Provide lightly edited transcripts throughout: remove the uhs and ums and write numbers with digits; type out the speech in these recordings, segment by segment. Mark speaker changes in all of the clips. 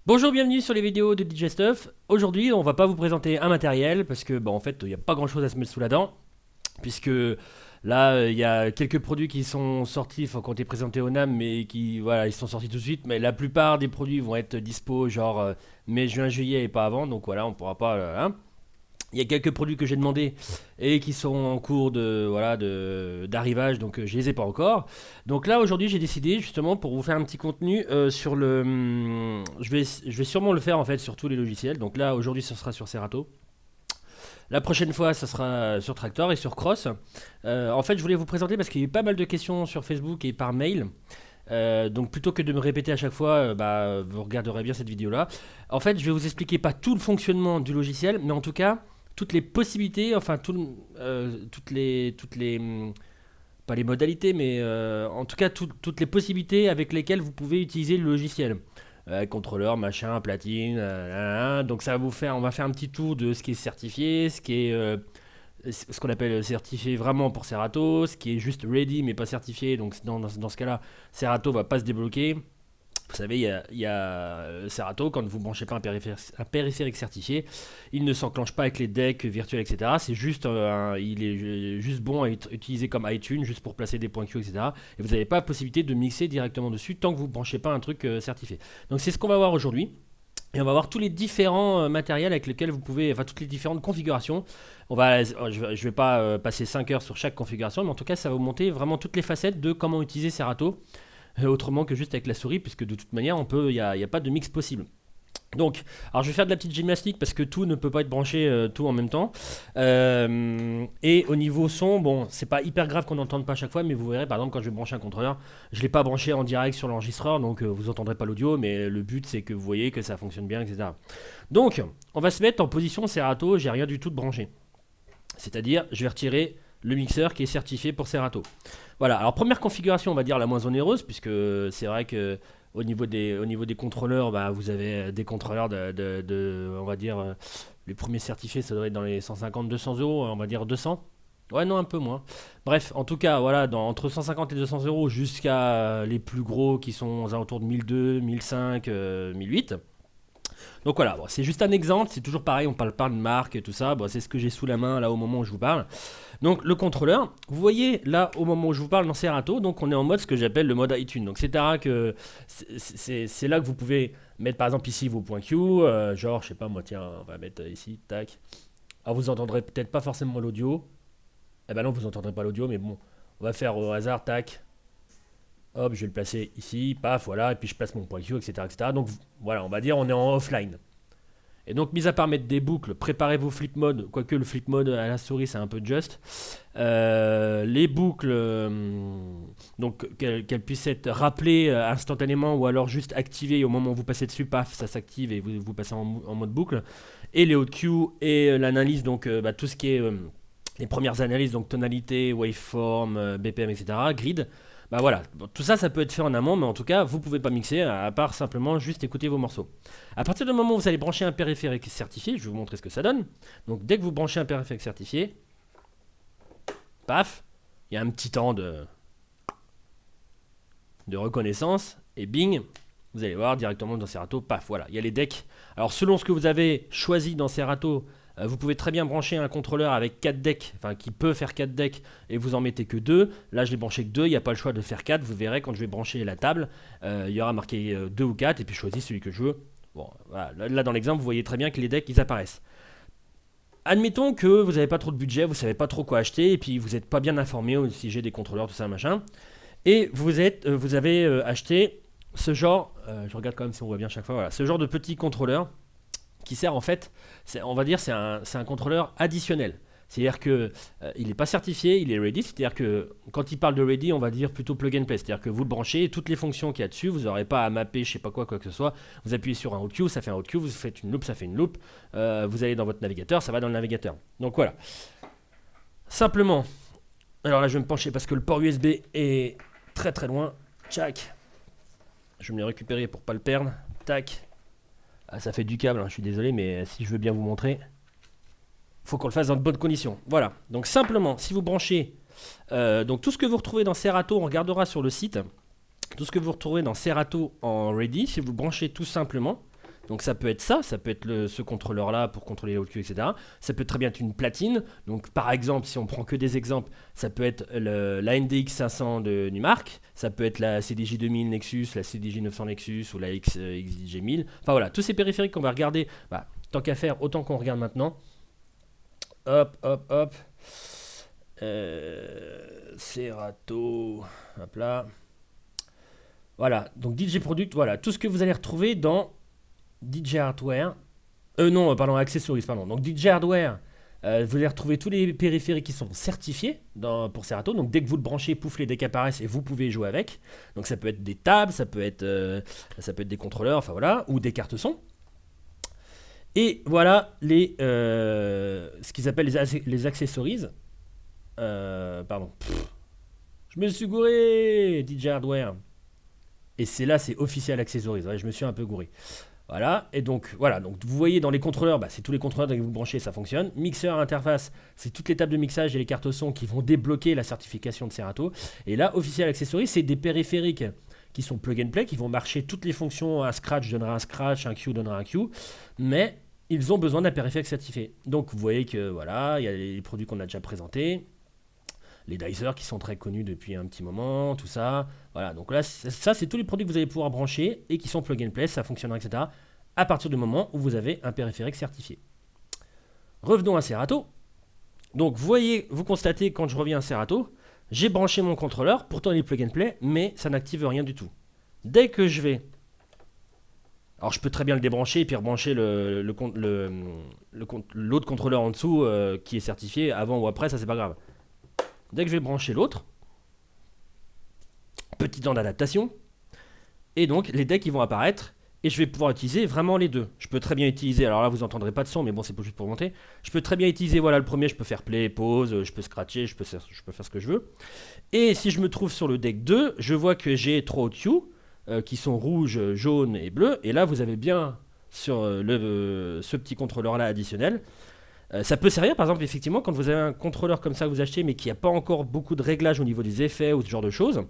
Speaker 1: Bonjour, bienvenue sur les vidéos de DJ Stuff. Aujourd'hui, on va pas vous présenter un matériel parce que, en fait, il n'y a pas grand chose à se mettre sous la dent. Puisque là, il y a quelques produits qui sont sortis, enfin, qui ont été présentés au NAM, mais qui, voilà, ils sont sortis tout de suite. Mais la plupart des produits vont être dispo, genre mai, juin, juillet et pas avant. Donc voilà, on pourra pas. Hein. Il y a quelques produits que j'ai demandé et qui sont en cours de voilà d'arrivage, donc je les ai pas encore. Donc là aujourd'hui j'ai décidé justement pour vous faire un petit contenu sur le, je vais sûrement le faire en fait sur tous les logiciels. Donc là aujourd'hui ce sera sur Serato. La prochaine fois ça sera sur Tractor et sur Cross. En fait je voulais vous présenter parce qu'il y a eu pas mal de questions sur Facebook et par mail. Donc plutôt que de me répéter à chaque fois, vous regarderez bien cette vidéo là. En fait je vais vous expliquer pas tout le fonctionnement du logiciel, mais en tout cas toutes les possibilités, enfin pas les modalités, mais en tout cas toutes les possibilités avec lesquelles vous pouvez utiliser le logiciel. Contrôleur, machin, platine, donc ça va vous faire, on va faire un petit tour de ce qui est certifié, ce qui est ce qu'on appelle certifié vraiment pour Serato, ce qui est juste ready mais pas certifié, donc dans ce cas-là, Serato va pas se débloquer. Vous savez, il y a Serato, quand vous branchez pas un périphérique certifié, il ne s'enclenche pas avec les decks virtuels, etc. C'est juste, il est juste bon à être utilisé comme iTunes, juste pour placer des points Q, etc. Et vous n'avez pas la possibilité de mixer directement dessus tant que vous ne branchez pas un truc certifié. Donc c'est ce qu'on va voir aujourd'hui. Et on va voir tous les différents matériels avec lesquels vous pouvez, enfin toutes les différentes configurations. Je vais pas passer 5 heures sur chaque configuration, mais en tout cas ça va vous montrer vraiment toutes les facettes de comment utiliser Serato autrement que juste avec la souris, puisque de toute manière, il y a pas de mix possible. Donc, alors je vais faire de la petite gymnastique parce que tout ne peut pas être branché tout en même temps. Et au niveau son, bon, c'est pas hyper grave qu'on n'entende pas à chaque fois, mais vous verrez par exemple quand je vais brancher un contrôleur, je l'ai pas branché en direct sur l'enregistreur, donc vous entendrez pas l'audio, mais le but c'est que vous voyez que ça fonctionne bien, etc. Donc, on va se mettre en position Serato, j'ai rien du tout de branché. C'est-à-dire, je vais retirer le mixeur qui est certifié pour Serato. Voilà, alors première configuration, on va dire la moins onéreuse, puisque c'est vrai que au niveau des contrôleurs, vous avez des contrôleurs on va dire, les premiers certifiés, ça doit être dans les 150-200 euros, on va dire 200. Ouais, non, un peu moins. Bref, en tout cas, voilà, entre 150 et 200 euros jusqu'à les plus gros qui sont aux alentours de 1200, 1005, 1008. Donc voilà, bon, c'est juste un exemple, c'est toujours pareil, on parle pas de marque et tout ça, bon, c'est ce que j'ai sous la main là au moment où je vous parle. Donc le contrôleur, vous voyez là au moment où je vous parle dans Serato, donc on est en mode ce que j'appelle le mode iTunes. Donc c'est-à-dire que c'est là que vous pouvez mettre par exemple ici vos points Q, genre je sais pas moi, tiens, on va mettre ici, tac. Alors vous entendrez peut-être pas forcément l'audio, eh ben non vous entendrez pas l'audio, mais bon, on va faire au hasard, tac. Hop, je vais le placer ici, paf, voilà, et puis je place mon point Q, etc., etc. Donc voilà, on va dire on est en offline. Et donc, mis à part mettre des boucles, préparez vos flip mode, quoique le flip mode à la souris c'est un peu just. Les boucles, donc qu'elles puissent être rappelées instantanément ou alors juste activées au moment où vous passez dessus, paf, ça s'active et vous passez en mode boucle. Et les hautes Q et l'analyse, donc tout ce qui est les premières analyses, donc tonalité, waveform, BPM, etc., grid. Bah voilà, bon, tout ça, ça peut être fait en amont, mais en tout cas, vous pouvez pas mixer, à part simplement juste écouter vos morceaux. À partir du moment où vous allez brancher un périphérique certifié, je vais vous montrer ce que ça donne. Donc dès que vous branchez un périphérique certifié, paf, il y a un petit temps de reconnaissance, et bing, vous allez voir directement dans Serato, paf, voilà, il y a les decks. Alors selon ce que vous avez choisi dans Serato, vous pouvez très bien brancher un contrôleur avec 4 decks, enfin qui peut faire 4 decks et vous en mettez que 2. Là je l'ai branché que 2, il n'y a pas le choix de faire 4. Vous verrez quand je vais brancher la table, il y aura marqué 2 ou 4 et puis je choisis celui que je veux. Bon, voilà. Là dans l'exemple vous voyez très bien que les decks ils apparaissent. Admettons que vous n'avez pas trop de budget, vous savez pas trop quoi acheter et puis vous n'êtes pas bien informé au sujet des contrôleurs, tout ça machin. Et vous avez acheté ce genre, je regarde quand même si on voit bien chaque fois, voilà, ce genre de petit contrôleur qui sert en fait, on va dire, c'est un contrôleur additionnel. C'est-à-dire que il n'est pas certifié, il est ready. C'est-à-dire que quand il parle de ready, on va dire plutôt plug and play. C'est-à-dire que vous le branchez, et toutes les fonctions qu'il y a dessus, vous n'aurez pas à mapper, je sais pas quoi que ce soit. Vous appuyez sur un OutQ, ça fait un OutQ. Vous faites une loop, ça fait une loop. Vous allez dans votre navigateur, ça va dans le navigateur. Donc voilà. Simplement. Alors là, je vais me pencher parce que le port USB est très très loin. Tchac. Je vais me le récupérer pour pas le perdre. Tac. Ah, ça fait du câble, hein, je suis désolé, mais si je veux bien vous montrer, faut qu'on le fasse dans de bonnes conditions. Voilà. Donc simplement, si vous branchez, donc tout ce que vous retrouvez dans Serato, on regardera sur le site. Tout ce que vous retrouvez dans Serato en ready, si vous branchez tout simplement, Donc ça peut être ça, ça peut être ce contrôleur-là pour contrôler les OQ, etc. Ça peut très bien être une platine. Donc par exemple, si on prend que des exemples, ça peut être la NDX 500 de Numark, ça peut être la CDJ 2000 Nexus, la CDJ 900 Nexus ou la XJ 1000. Enfin voilà, tous ces périphériques qu'on va regarder, bah, tant qu'à faire, autant qu'on regarde maintenant. Hop, hop, hop. Serato, hop là. Voilà, donc DJ Product, voilà, tout ce que vous allez retrouver dans DJ Hardware. Non, pardon, Accessories, pardon. Donc DJ Hardware, vous allez retrouver tous les périphériques qui sont certifiés pour Serato. Donc dès que vous le branchez, pouf, les decks apparaissent et vous pouvez jouer avec. Donc ça peut être des tables, ça peut être des contrôleurs, enfin voilà, ou des cartes son. Et voilà ce qu'ils appellent les accessories. Pardon. Je me suis gouré, DJ Hardware. Et c'est officiel accessories. Ouais, je me suis un peu gouré. Voilà, et donc voilà, donc vous voyez dans les contrôleurs, c'est tous les contrôleurs que vous branchez, ça fonctionne. Mixeur, interface, c'est toutes les tables de mixage et les cartes son qui vont débloquer la certification de Serato. Et là, officiel accessories, c'est des périphériques qui sont plug and play, qui vont marcher toutes les fonctions. Un scratch donnera un scratch, un Q donnera un Q, mais ils ont besoin d'un périphérique certifié. Donc vous voyez que voilà, il y a les produits qu'on a déjà présentés. Les Dicer qui sont très connus depuis un petit moment, tout ça. Voilà, donc là, ça, c'est tous les produits que vous allez pouvoir brancher et qui sont plug and play, ça fonctionnera, etc. à partir du moment où vous avez un périphérique certifié. Revenons à Serato. Donc, vous constatez, quand je reviens à Serato, j'ai branché mon contrôleur, pourtant il est plug and play, mais ça n'active rien du tout. Dès que je vais... Alors, je peux très bien le débrancher et puis rebrancher l'autre contrôleur en dessous qui est certifié avant ou après, ça c'est pas grave. Dès que je vais brancher l'autre, petit temps d'adaptation, et donc les decks ils vont apparaître, et je vais pouvoir utiliser vraiment les deux. Je peux très bien utiliser, alors là vous n'entendrez pas de son, mais bon c'est juste pour monter. Je peux très bien utiliser, voilà le premier, je peux faire play, pause, je peux scratcher, je peux faire ce que je veux. Et si je me trouve sur le deck 2, je vois que j'ai 3 OQ, qui sont rouge, jaune et bleu, et là vous avez bien sur ce petit contrôleur là additionnel. Ça peut servir par exemple effectivement quand vous avez un contrôleur comme ça que vous achetez mais qui n'a pas encore beaucoup de réglages au niveau des effets ou ce genre de choses.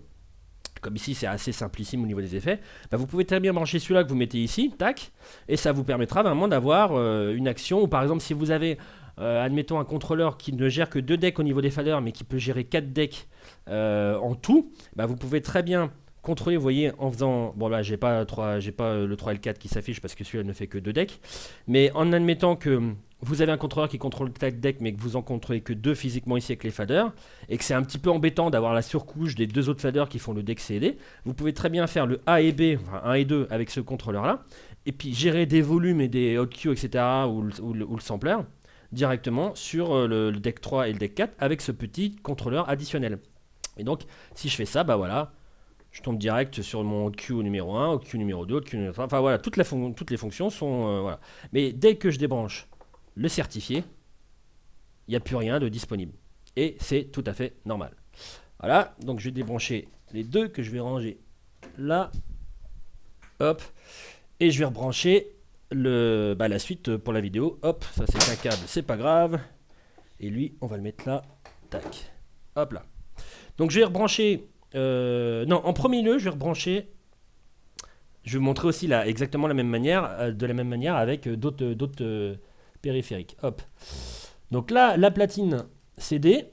Speaker 1: Comme ici c'est assez simplissime au niveau des effets, bah, vous pouvez très bien brancher celui-là que vous mettez ici, tac, et ça vous permettra vraiment d'avoir une action. Ou par exemple si vous avez, admettons un contrôleur qui ne gère que 2 decks au niveau des faders mais qui peut gérer 4 decks en tout, bah, vous pouvez très bien contrôler, vous voyez, en faisant... Bon là j'ai pas le 3L4 qui s'affiche parce que celui-là ne fait que 2 decks, mais en admettant que... Vous avez un contrôleur qui contrôle 4 decks mais que vous en contrôlez que 2 physiquement ici avec les faders et que c'est un petit peu embêtant d'avoir la surcouche des 2 autres faders qui font le deck C et D. Vous pouvez très bien faire le A et B, enfin 1 et 2 avec ce contrôleur là et puis gérer des volumes et des hotkeys etc. ou le sampler directement sur le deck 3 et le deck 4 avec ce petit contrôleur additionnel. Et donc si je fais ça, bah voilà, je tombe direct sur mon OQ numéro 1, OQ numéro 2, OQ numéro 3, enfin voilà, toutes les fonctions sont... voilà. Mais dès que je débranche le certifié, il n'y a plus rien de disponible. Et c'est tout à fait normal. Voilà, donc je vais débrancher les deux que je vais ranger là. Hop. Et je vais rebrancher la suite pour la vidéo. Hop, ça c'est un câble, c'est pas grave. Et lui, on va le mettre là. Tac. Hop là. Donc je vais rebrancher... non, en premier lieu, je vais rebrancher... Je vais vous montrer aussi exactement la même manière, de la même manière avec d'autres périphérique. Hop. Donc là, la platine CD,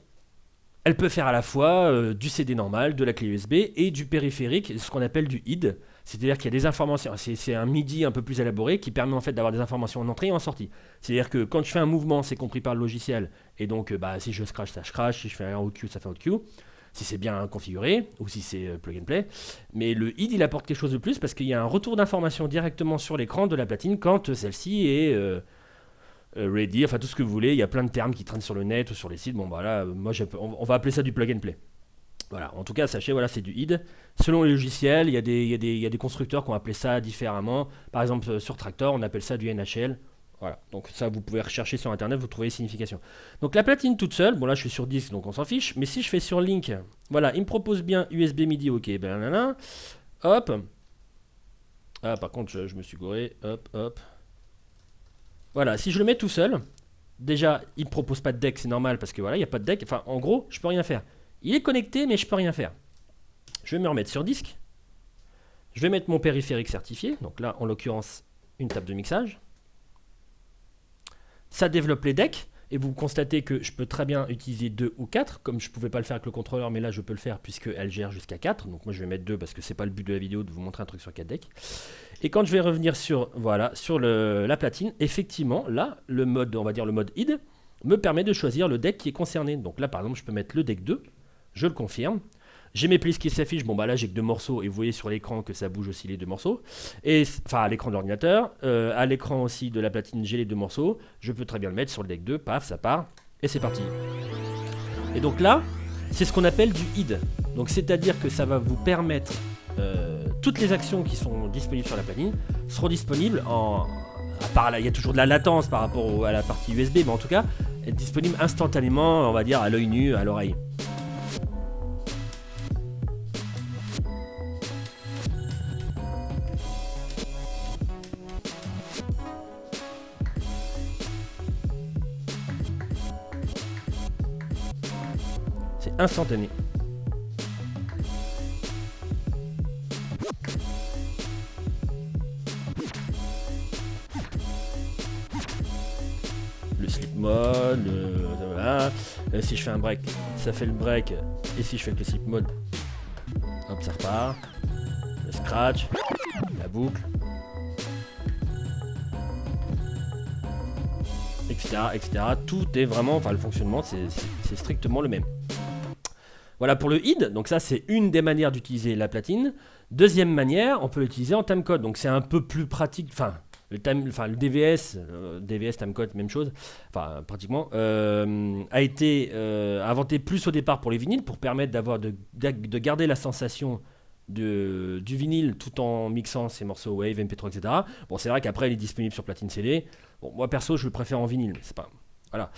Speaker 1: elle peut faire à la fois du CD normal, de la clé USB et du périphérique, ce qu'on appelle du HID. C'est-à-dire qu'il y a des informations, c'est un MIDI un peu plus élaboré qui permet en fait d'avoir des informations en entrée et en sortie. C'est-à-dire que quand je fais un mouvement, c'est compris par le logiciel, et donc si je scratch, ça scratch, si je fais un OQ, ça fait OQ, si c'est bien configuré, ou si c'est plug and play. Mais le HID, il apporte quelque chose de plus parce qu'il y a un retour d'informations directement sur l'écran de la platine quand celle-ci est... ready, enfin tout ce que vous voulez, il y a plein de termes qui traînent sur le net ou sur les sites, bon voilà, moi on va appeler ça du plug and play. Voilà, en tout cas sachez, voilà c'est du HID. Selon les logiciels, il y a des constructeurs qui ont appelé ça différemment, par exemple sur Tractor on appelle ça du NHL, voilà, donc ça vous pouvez rechercher sur internet, vous trouvez les significations. Donc la platine toute seule, bon là je suis sur disque donc on s'en fiche, mais si je fais sur Link, voilà, il me propose bien USB MIDI, ok, ben là, hop, ah par contre je me suis gouré, hop. Voilà, si je le mets tout seul, déjà, il ne me propose pas de deck, c'est normal, parce que voilà, il n'y a pas de deck. Enfin, en gros, je peux rien faire. Il est connecté, mais je peux rien faire. Je vais me remettre sur disque. Je vais mettre mon périphérique certifié. Donc là, en l'occurrence, une table de mixage. Ça développe les decks. Et vous constatez que je peux très bien utiliser 2 ou 4, comme je ne pouvais pas le faire avec le contrôleur, mais là je peux le faire puisqu'elle gère jusqu'à 4. Donc moi je vais mettre 2 parce que c'est pas le but de la vidéo de vous montrer un truc sur 4 decks. Et quand je vais revenir sur, voilà, sur la platine, effectivement, là, le mode, on va dire le mode ID, me permet de choisir le deck qui est concerné. Donc là par exemple je peux mettre le deck 2, je le confirme. J'ai mes playlists qui s'affichent, bon bah là j'ai que 2 morceaux et vous voyez sur l'écran que ça bouge aussi les 2 morceaux. Et enfin à l'écran de l'ordinateur, à l'écran aussi de la platine j'ai les 2 morceaux. Je peux très bien le mettre sur le deck 2, paf ça part et c'est parti. Et donc là c'est ce qu'on appelle du ID. Donc c'est-à-dire que ça va vous permettre, toutes les actions qui sont disponibles sur la platine seront disponibles en... À part là il y a toujours de la latence par rapport à la partie USB, mais en tout cas être disponible instantanément, on va dire à l'œil nu, à l'oreille. Instantané. Le sleep mode, voilà. Si je fais un break, ça fait le break. Et si je fais que le sleep mode, hop, ça repart. Le scratch, la boucle, etc., etc. Tout est vraiment, enfin le fonctionnement, c'est strictement le même. Voilà pour le ID, donc ça c'est une des manières d'utiliser la platine. Deuxième manière, on peut l'utiliser en timecode, donc c'est un peu plus pratique, enfin le DVS, DVS timecode, même chose, enfin pratiquement, a été inventé plus au départ pour les vinyles, pour permettre de garder la sensation du vinyle tout en mixant ses morceaux Wave, MP3, etc. Bon c'est vrai qu'après il est disponible sur platine CD, bon moi perso je le préfère en vinyle, c'est pas... Voilà.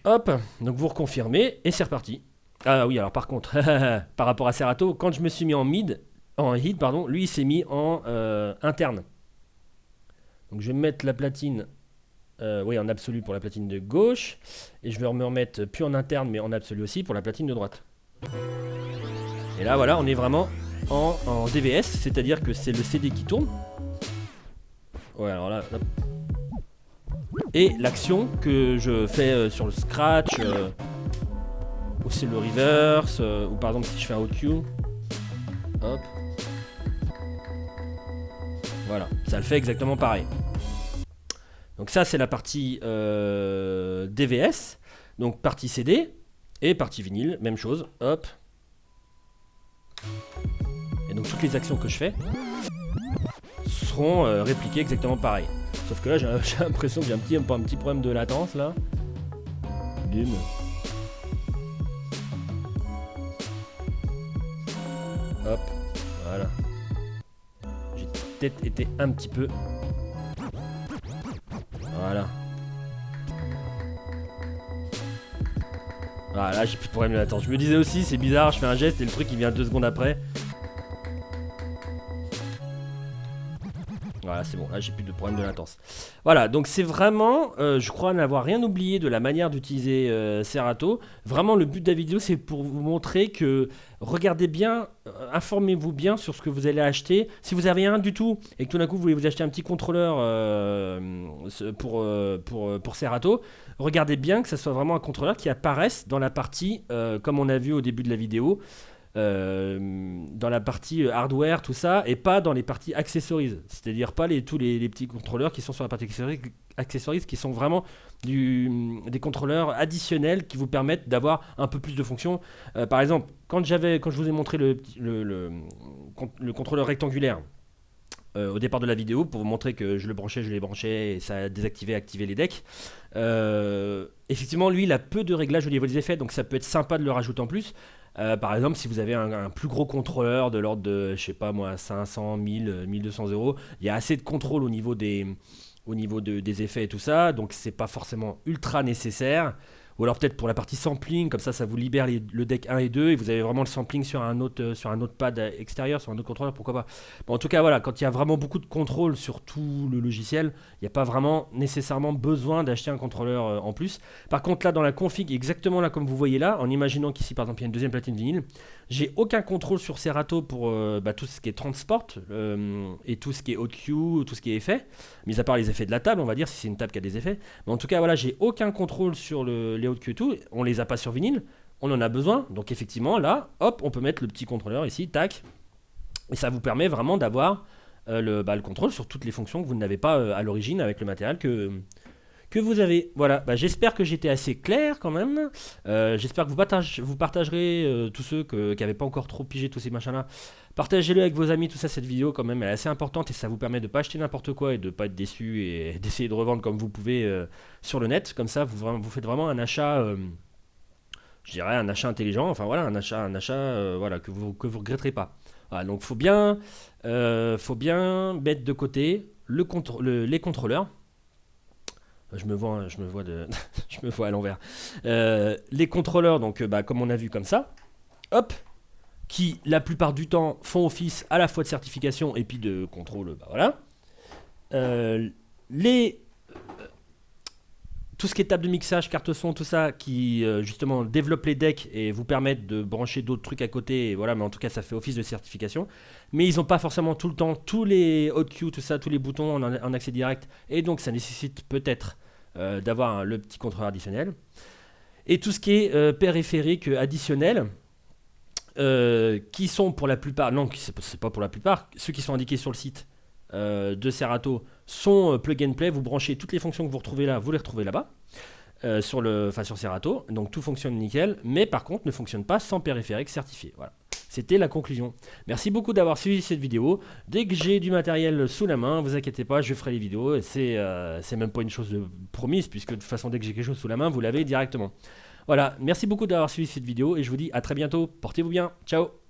Speaker 1: Hop, donc vous reconfirmez et c'est reparti. Ah oui, alors par contre, par rapport à Serato, quand je me suis mis en ID, pardon, lui il s'est mis en interne. Donc je vais mettre la platine, en absolu pour la platine de gauche, et je vais me remettre plus en interne mais en absolu aussi pour la platine de droite. Et là voilà, on est vraiment en DVS, c'est-à-dire que c'est le CD qui tourne. Ouais, alors là, hop. Et l'action que je fais sur le scratch... ou c'est le reverse, ou par exemple si je fais un OQ, hop, voilà, ça le fait exactement pareil. Donc ça c'est la partie DVS, donc partie CD, et partie vinyle, même chose, hop. Et donc toutes les actions que je fais seront répliquées exactement pareil. Sauf que là j'ai l'impression qu'il y a un petit problème de latence là. Bim. Hop, voilà. J'ai peut-être été un petit peu... Voilà. Voilà, j'ai plus de problème de latence. Je me disais aussi, c'est bizarre, je fais un geste et le truc il vient 2 secondes après. Voilà, c'est bon, là j'ai plus de problème de latence. Voilà, donc c'est vraiment, je crois n'avoir rien oublié de la manière d'utiliser Serato. Vraiment, le but de la vidéo, c'est pour vous montrer que, regardez bien, informez-vous bien sur ce que vous allez acheter. Si vous avez rien du tout et que tout d'un coup vous voulez vous acheter un petit contrôleur pour Serato, regardez bien que ça soit vraiment un contrôleur qui apparaisse dans la partie, comme on a vu au début de la vidéo, dans la partie hardware, tout ça, et pas dans les parties accessories, c'est-à-dire pas tous les petits contrôleurs qui sont sur la partie accessories qui sont vraiment des contrôleurs additionnels qui vous permettent d'avoir un peu plus de fonctions. Par exemple, quand je vous ai montré le contrôleur rectangulaire au départ de la vidéo pour vous montrer que je l'ai branché et ça a désactivé, activé les decks. Effectivement, lui, il a peu de réglages au niveau des effets, donc ça peut être sympa de le rajouter en plus. Par exemple, si vous avez un plus gros contrôleur de l'ordre de, je sais pas moi, 500, 1000, 1200 euros, il y a assez de contrôle au niveau des effets et tout ça, donc c'est pas forcément ultra nécessaire. Ou alors peut-être pour la partie sampling, comme ça vous libère le deck 1 et 2 et vous avez vraiment le sampling sur un autre pad extérieur, sur un autre contrôleur, pourquoi pas. Bon, en tout cas, voilà, quand il y a vraiment beaucoup de contrôle sur tout le logiciel, il n'y a pas vraiment nécessairement besoin d'acheter un contrôleur en plus. Par contre, là, dans la config, exactement là comme vous voyez là, en imaginant qu'ici, par exemple, il y a une deuxième platine vinyle, j'ai aucun contrôle sur Serato pour tout ce qui est transport et tout ce qui est OQ, tout ce qui est effet, mis à part les effets de la table, on va dire, si c'est une table qui a des effets. Mais en tout cas, voilà, j'ai aucun contrôle sur les OQ et tout. On les a pas sur vinyle, on en a besoin. Donc effectivement, là, hop, on peut mettre le petit contrôleur ici, tac. Et ça vous permet vraiment d'avoir le contrôle sur toutes les fonctions que vous n'avez pas à l'origine avec le matériel que vous avez. Voilà, j'espère que j'étais assez clair quand même. J'espère que vous partagerez tous ceux qui n'avaient pas encore trop pigé tous ces machins-là. Partagez-le avec vos amis, tout ça, cette vidéo quand même, elle est assez importante et ça vous permet de ne pas acheter n'importe quoi et de ne pas être déçu et d'essayer de revendre comme vous pouvez sur le net. Comme ça, vous faites vraiment un achat, je dirais un achat intelligent, enfin voilà, un achat voilà, que vous regretterez pas. Voilà, donc faut bien mettre de côté les contrôleurs. Je me vois je me vois à l'envers. Les contrôleurs, donc comme on a vu comme ça, hop, qui la plupart du temps font office à la fois de certification et puis de contrôle, voilà. Tout ce qui est table de mixage, carte son, tout ça, qui justement développe les decks et vous permettent de brancher d'autres trucs à côté, et voilà, mais en tout cas ça fait office de certification. Mais ils n'ont pas forcément tout le temps tous les OQ, tout ça, tous les boutons en accès direct, et donc ça nécessite peut-être d'avoir le petit contrôleur additionnel. Et tout ce qui est périphérique additionnel, qui sont pour la plupart, non, c'est pas pour la plupart, ceux qui sont indiqués sur le site de Serato sont plug and play. Vous branchez toutes les fonctions que vous retrouvez là, vous les retrouvez là-bas sur Serato, donc tout fonctionne nickel, mais par contre ne fonctionne pas sans périphérique certifié. Voilà, c'était la conclusion. Merci beaucoup d'avoir suivi cette vidéo. Dès que j'ai du matériel sous la main, vous inquiétez pas, je ferai les vidéos. C'est même pas une chose de promise, puisque de toute façon dès que j'ai quelque chose sous la main, vous l'avez directement. Voilà, merci beaucoup d'avoir suivi cette vidéo et je vous dis à très bientôt. Portez-vous bien, ciao.